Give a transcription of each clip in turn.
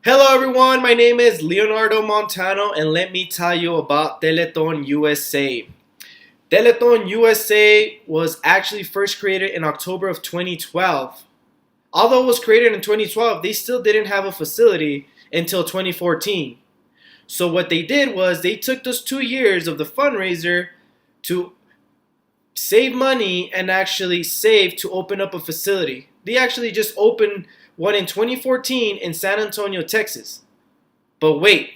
Hello everyone, my name is Leonardo Montano and let me tell you about Teleton USA. Teleton USA was actually first created in October of 2012. Although it was created in 2012, they still didn't have a facility until 2014. So what they did was they took those 2 years of the fundraiser to save money and actually save to open up a facility. They actually just opened one in 2014 in San Antonio, Texas. But wait,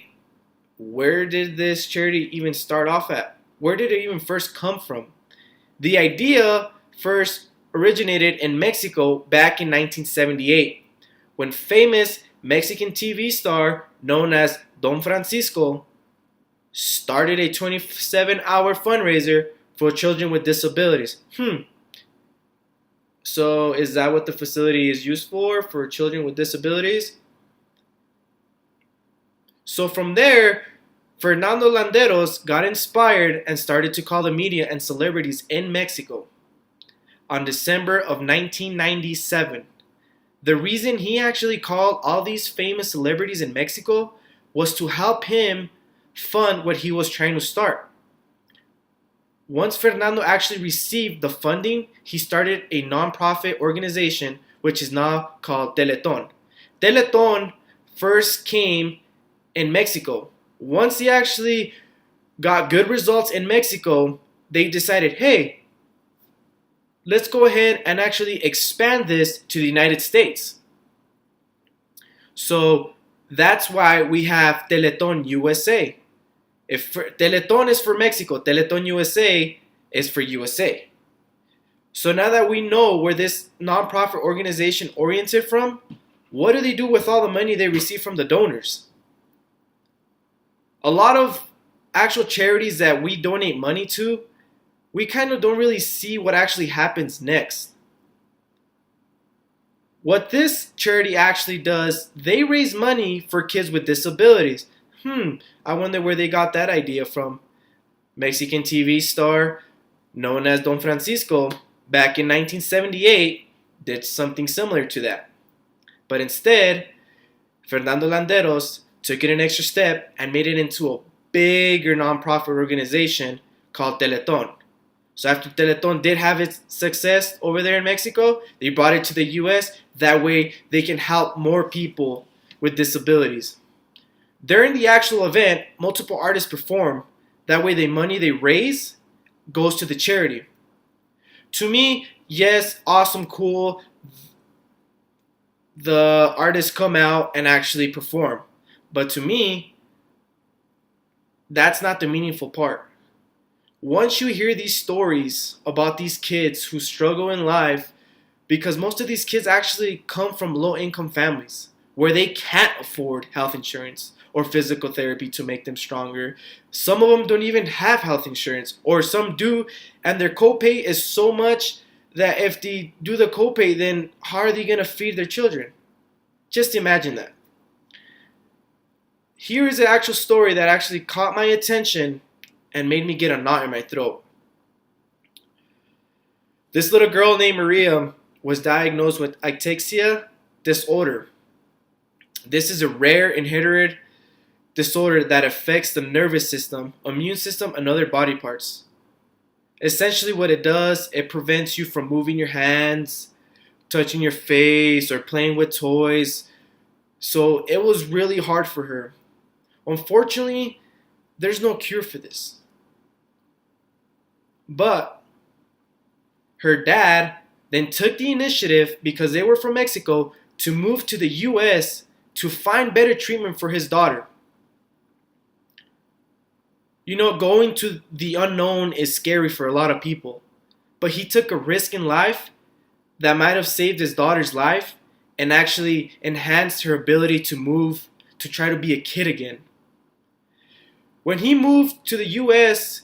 where did this charity even start off at? Where did it even first come from? The idea first originated in Mexico back in 1978 when famous Mexican TV star known as Don Francisco started a 27-hour fundraiser for children with disabilities. So is that what the facility is used for children with disabilities? So from there, Fernando Landeros got inspired and started to call the media and celebrities in Mexico on December of 1997. The reason he actually called all these famous celebrities in Mexico was to help him fund what he was trying to start. Once Fernando actually received the funding, he started a non-profit organization which is now called Teleton. Teleton first came in Mexico. Once he actually got good results in Mexico, they decided, hey, let's go ahead and actually expand this to the United States. So that's why we have Teleton USA. If Teleton is for Mexico, Teleton USA is for USA. So now that we know where this nonprofit organization oriented from, what do they do with all the money they receive from the donors? A lot of actual charities that we donate money to, we kind of don't really see what actually happens next. What this charity actually does, they raise money for kids with disabilities. I wonder where they got that idea from. Mexican TV star known as Don Francisco back in 1978 did something similar to that. But instead, Fernando Landeros took it an extra step and made it into a bigger nonprofit organization called Teleton. So after Teleton did have its success over there in Mexico, they brought it to the US. That way they can help more people with disabilities. During the actual event, multiple artists perform. That way the money they raise goes to the charity. To me, yes, awesome, cool. The artists come out and actually perform. But to me, that's not the meaningful part. Once you hear these stories about these kids who struggle in life, because most of these kids actually come from low-income families where they can't afford health insurance or physical therapy to make them stronger. Some of them don't even have health insurance, or some do, and their copay is so much that if they do the copay, then how are they going to feed their children? Just imagine that. Here is an actual story that actually caught my attention and made me get a knot in my throat. This little girl named Maria was diagnosed with ataxia disorder. This is a rare inherited disorder that affects the nervous system, immune system, and other body parts. Essentially what it does, it prevents you from moving your hands, touching your face, or playing with toys. So it was really hard for her. Unfortunately, there's no cure for this. But her dad then took the initiative, because they were from Mexico, to move to the US to find better treatment for his daughter. You know, going to the unknown is scary for a lot of people. But he took a risk in life that might have saved his daughter's life and actually enhanced her ability to move, to try to be a kid again. When he moved to the US,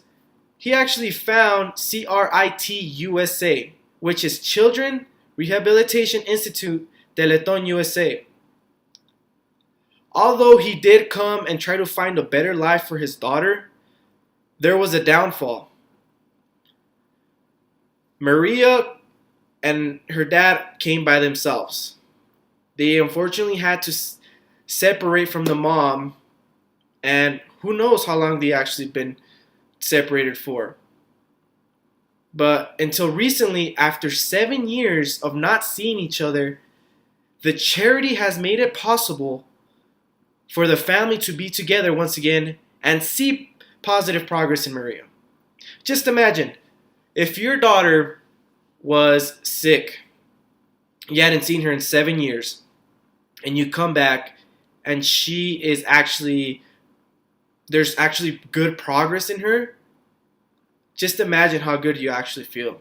he actually found CRIT USA, which is Children Rehabilitation Institute Teleton USA. Although he did come and try to find a better life for his daughter, there was a downfall. Maria and her dad came by themselves. They unfortunately had to separate from the mom, and who knows how long they actually been separated for. But until recently, after 7 years of not seeing each other, the charity has made it possible for the family to be together once again and see positive progress in Maria. Just imagine if your daughter was sick, you hadn't seen her in 7 years, and you come back and she is actually, there's actually good progress in her. Just imagine how good you actually feel.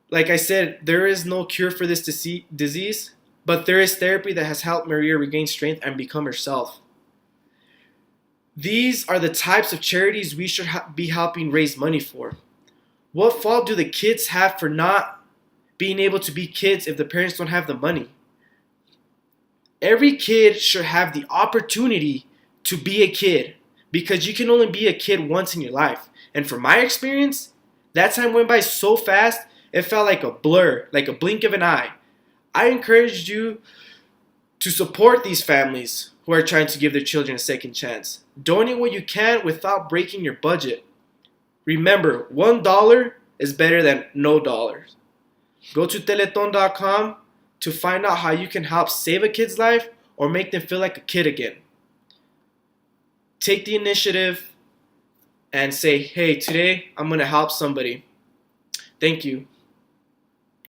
Like I said, there is no cure for this disease, but there is therapy that has helped Maria regain strength and become herself. These are the types of charities we should be helping raise money for. What fault do the kids have for not being able to be kids if the parents don't have the money? Every kid should have the opportunity to be a kid, because you can only be a kid once in your life. And from my experience, that time went by so fast, it felt like a blur, like a blink of an eye. I encourage you to support these families who are trying to give their children a second chance. Donate what you can without breaking your budget. Remember, $1 is better than no dollars. Go to Teleton.com to find out how you can help save a kid's life or make them feel like a kid again. Take the initiative and say, hey, today I'm going to help somebody. Thank you.